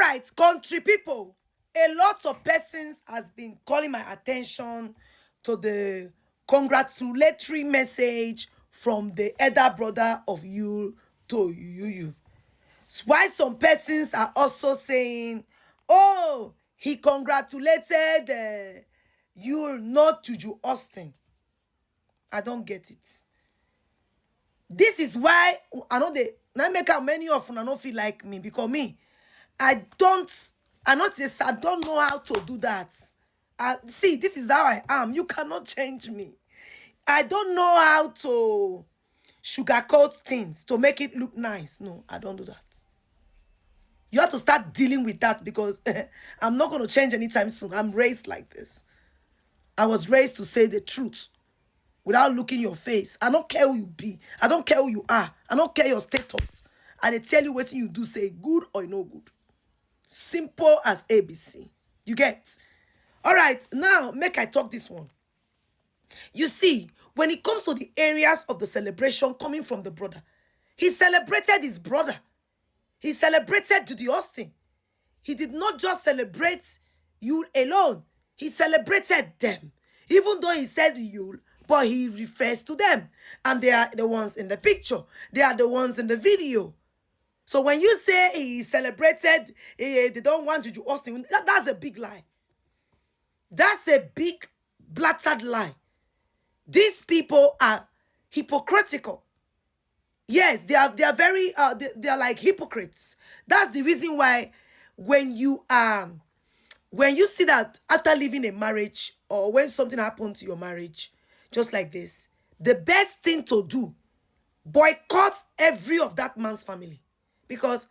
right, country people. A lot of persons has been calling my attention to the congratulatory message from the elder brother of you to you. Why some persons are also saying, oh, he congratulated you, not Juju Austin. I don't get it. This is why I know they now make out many of them I don't feel like me, because me, I don't know how to do that. See, this is how I am. You cannot change me. I don't know how to sugarcoat things to make it look nice. No, I don't do that. You have to start dealing with that, because I'm not going to change anytime soon. I'm raised like this. I was raised to say the truth without looking your face. I don't care who you be. I don't care who you are. I don't care your status. And they tell you what you do, say good or no good. Simple as ABC. You get? All right, now make I talk this one. You see, when it comes to the areas of the celebration coming from the brother, he celebrated his brother. He celebrated Judy Austin. He did not just celebrate you alone. He celebrated them. Even though he said you, but he refers to them. And they are the ones in the picture. They are the ones in the video. So when you say he celebrated, they don't want Juju Austin, that's a big lie. That's a big blattered lie. These people are hypocritical. Yes, they are very they are like hypocrites. That's the reason why when you see that after leaving a marriage, or when something happened to your marriage, just like this, the best thing to do, boycott every of that man's family. Because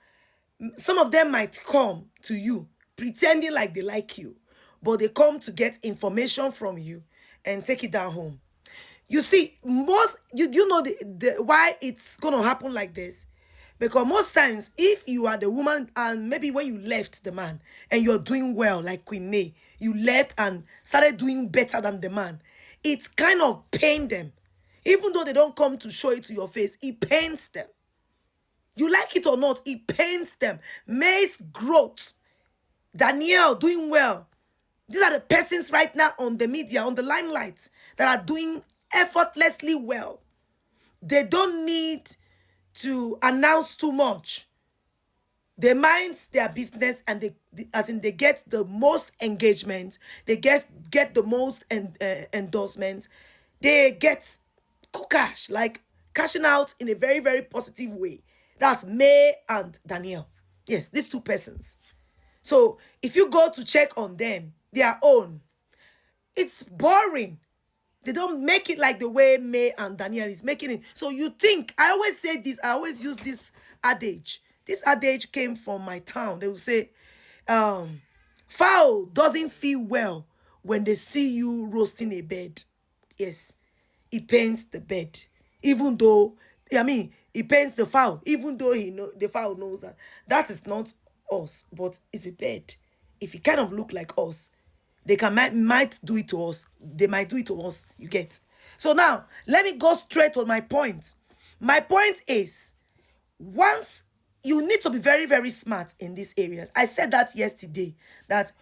some of them might come to you pretending like they like you, but they come to get information from you and take it down home. You see, most you know why it's gonna happen like this. Because most times, if you are the woman, and maybe when you left the man and you're doing well, like Queenmay, you left and started doing better than the man, it kind of pains them. Even though they don't come to show it to your face, it pains them. You like it or not, it pains them. May's growth, Danielle doing well. These are the persons right now on the media, on the limelight, that are doing effortlessly well. They don't need to announce too much. They mind their business, and they get the most engagement. They get the most endorsement. They get cash, like cashing out in a very, very positive way. That's May and Danielle. Yes, these two persons. So if you go to check on them, their own, it's boring. They don't make it like the way May and Danielle is making it. So you think, I always say this, I always use this adage. This adage came from my town. They will say, fowl doesn't feel well when they see you roasting a bed. Yes, it pains the bed. Even though, it pains the fowl. Even though the fowl knows that is not us, but it's a bed. If it kind of look like us, they might do it to us. They might do it to us. You get? So now, let me go straight to my point. My point is, once you need to be very, very smart in these areas. I said that yesterday, that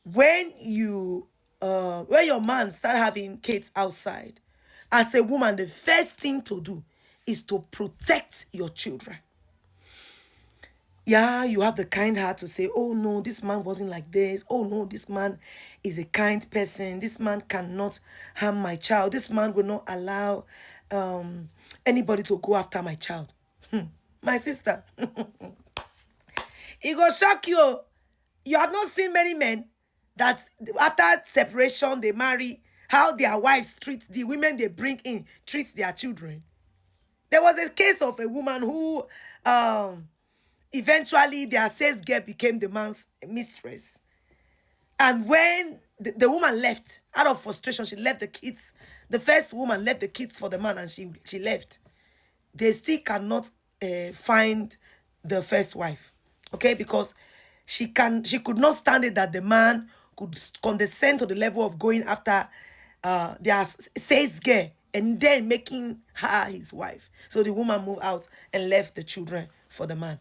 when your man start having kids outside, as a woman, the first thing to do is to protect your children. Yeah, you have the kind heart to say, oh no, this man wasn't like this. Oh no, this man is a kind person. This man cannot harm my child. This man will not allow anybody to go after my child. My sister, it will shock you. You have not seen many men that after separation, they marry, how their wives treat the women they bring in, treat their children. There was a case of a woman who eventually their sales girl became the man's mistress. And when the woman left, out of frustration, she left the kids. The first woman left the kids for the man, and she left. They still cannot find the first wife. Okay? Because she could not stand it that the man could condescend to the level of going after their sales girl and then making her his wife. So the woman moved out and left the children for the man.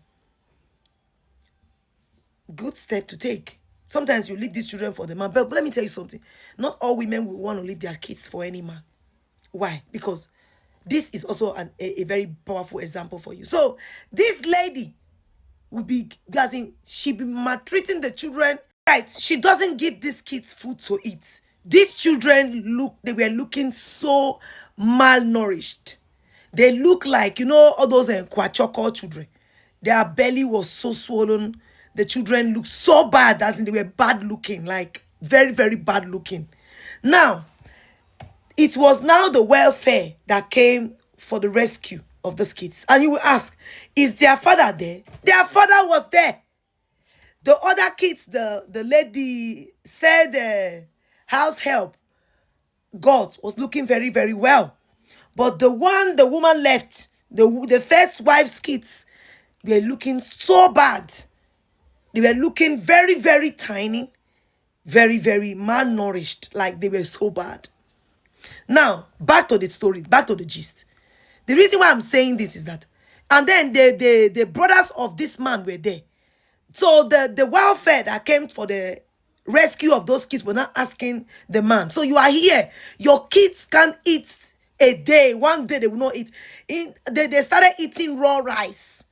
good step to take. Sometimes you leave these children for the man. But let me tell you something. Not all women will want to leave their kids for any man. Why? Because this is also a very powerful example for you. So this lady will be, as in, she be maltreating the children. Right? She doesn't give these kids food to eat. These children they were looking so malnourished. They look like, all those kwachoko children. Their belly was so swollen. The children looked so bad, as in they were bad looking, like very, very bad looking. Now, it was now the welfare that came for the rescue of these kids. And you will ask, is their father there? Their father was there. The other kids, the lady said house help was looking very, very well. But the woman left, the first wife's kids, they were looking so bad. They were looking very, very tiny, very, very malnourished, like they were so bad. Now, back to the story, back to the gist. The reason why I'm saying this is that, and then the brothers of this man were there. So the welfare that came for the rescue of those kids were not asking the man. So you are here. Your kids can't eat a day. One day they will not eat. They started eating raw rice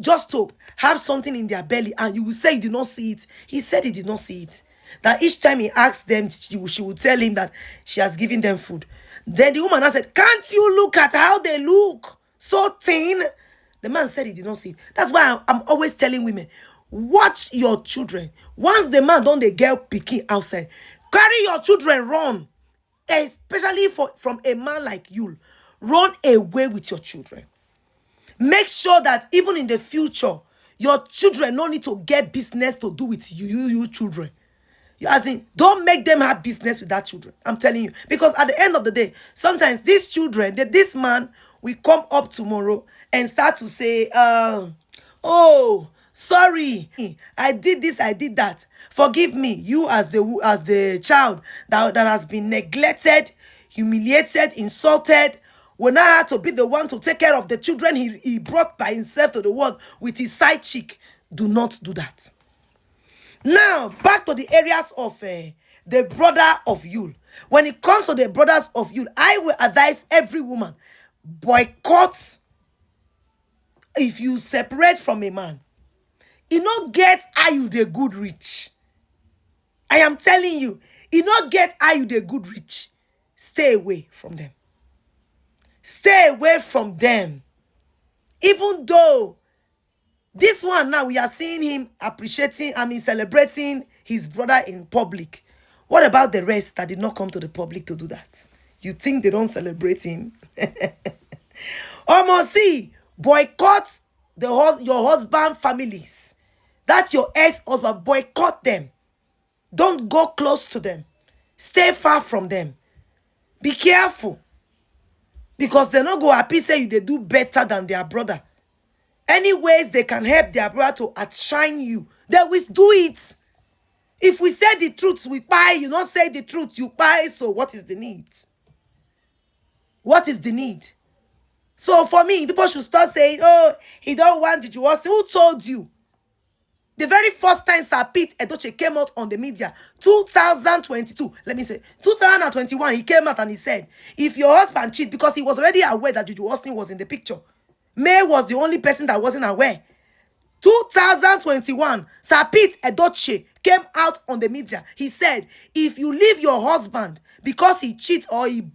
just to have something in their belly. And you will say you did not see it. He said he did not see it. That each time he asked them, she would tell him that she has given them food. Then the woman said, can't you look at how they look? So thin. The man said he did not see it. That's why I'm always telling women, watch your children. Once the man don't the girl picking outside, carry your children, run. Especially from a man like you. Run away with your children. Make sure that even in the future, your children don't need to get business to do with you children. As in, don't make them have business with that children. I'm telling you. Because at the end of the day, sometimes these children, this man will come up tomorrow and start to say, oh, sorry, I did this, I did that. Forgive me, you as the child that has been neglected, humiliated, insulted, will now have to be the one to take care of the children he brought by himself to the world with his side chick. Do not do that. Now, back to the areas of the brother of Yule. When it comes to the brothers of Yule, I will advise every woman, boycott. If you separate from a man, you not get how you the good rich. I am telling you, you not get how you the good rich. Stay away from them. Stay away from them. Even though this one now, we are seeing him celebrating his brother in public. What about the rest that did not come to the public to do that? You think they don't celebrate him? Almost see, boycott your husband families. That's your ex-husband. Boycott them. Don't go close to them. Stay far from them. Be careful. Because they're not going to happy say they do better than their brother. Any ways they can help their brother to outshine you, they will do it. If we say the truth, we buy. You not say the truth, you buy. So what is the need? What is the need? So for me, people should start saying, oh, he don't want it. Who told you? The very first time Sir Pete Edochie came out on the media, 2022, let me say, 2021, he came out and he said, if your husband cheats, because he was already aware that Juju Austin was in the picture. May was the only person that wasn't aware. 2021, Sir Pete Edochie came out on the media. He said, if you leave your husband because he cheats or he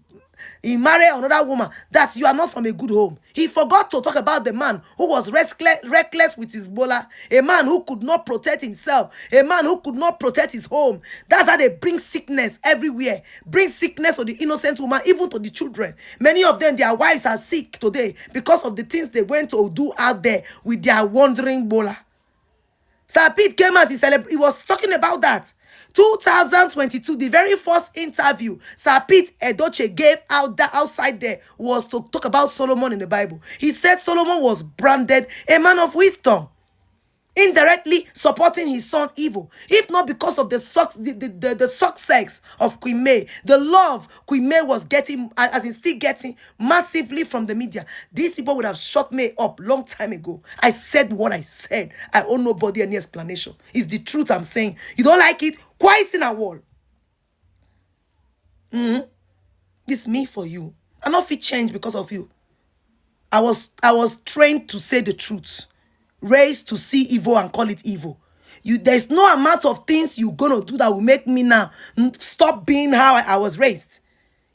married another woman, that you are not from a good home. He forgot to talk about the man who was reckless with his bola, a man who could not protect himself, a man who could not protect his home. That's how they bring sickness everywhere. Bring sickness to the innocent woman, even to the children. Many of them, their wives are sick today because of the things they went to do out there with their wandering bola. Sir Pete came out, he was talking about that. 2022, the very first interview Sir Pete Edochie gave outside there was to talk about Solomon in the Bible. He said Solomon was branded a man of wisdom. indirectly supporting his son evil. If not because of the success of Queenmay, the love Queenmay was getting, as in still getting massively from the media, these people would have shut me up long time ago. I said what I said. I owe nobody any explanation. It's the truth I'm saying. You don't like it? Quiet in a wall. This me for you. I not fit change because of you. I was trained to say the truth, raised to see evil and call it evil. There's no amount of things you're gonna do that will make me now stop being how I was raised.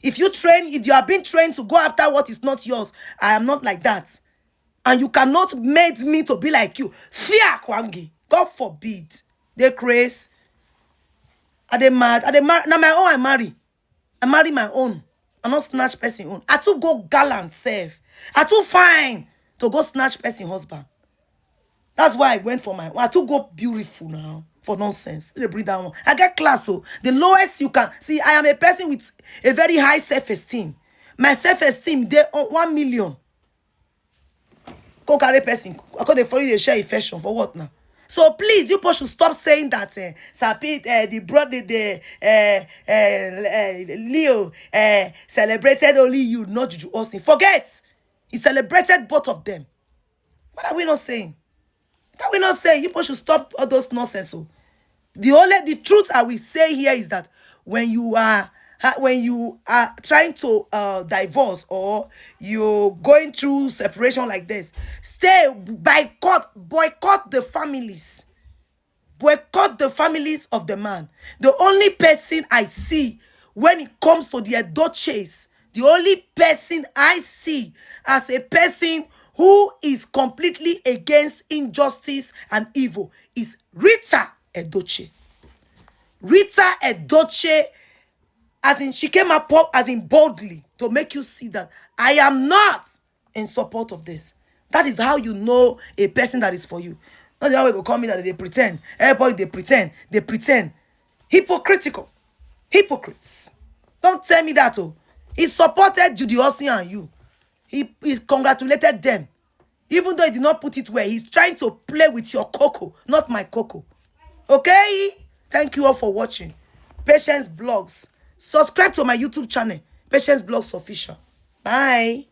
If you are being trained to go after what is not yours, I am not like that. And you cannot make me to be like you. Fear Kwangi. God forbid. They craze. Are they mad? Now my own I marry. I marry my own. I not snatch person own. I too go gallant self. I too fine to go snatch person husband. That's why I went for my own. I too go beautiful now. For nonsense. They bring that one. I get class, so the lowest you can. See, I am a person with a very high self-esteem. My self-esteem, they 1 million. Go carry person. I call they follow the share affection. For what now? So please, you should stop saying that the brother, Leo celebrated only you, not Juju Austin. Forget. He celebrated both of them. What are we not saying? What are we not saying? You should stop all those nonsense. So the truth I will say here is that when you are trying to divorce, or you're going through separation like this, boycott the families. Boycott the families of the man. The only person I see when it comes to the Edochies, the only person I see as a person who is completely against injustice and evil is Rita Edochie. Rita Edochie, as in she came up as in boldly to make you see that I am not in support of this. That is how you know a person that is for you. Not the way go call me that they pretend. Everybody they pretend. Hypocritical. Hypocrites. Don't tell me that. Oh. He supported Judy Austin and you. He congratulated them. Even though he did not put it where, he's trying to play with your cocoa, not my cocoa. Okay? Thank you all for watching. Patience Blogs. Subscribe to my YouTube channel, Patience Blogs Official. Bye.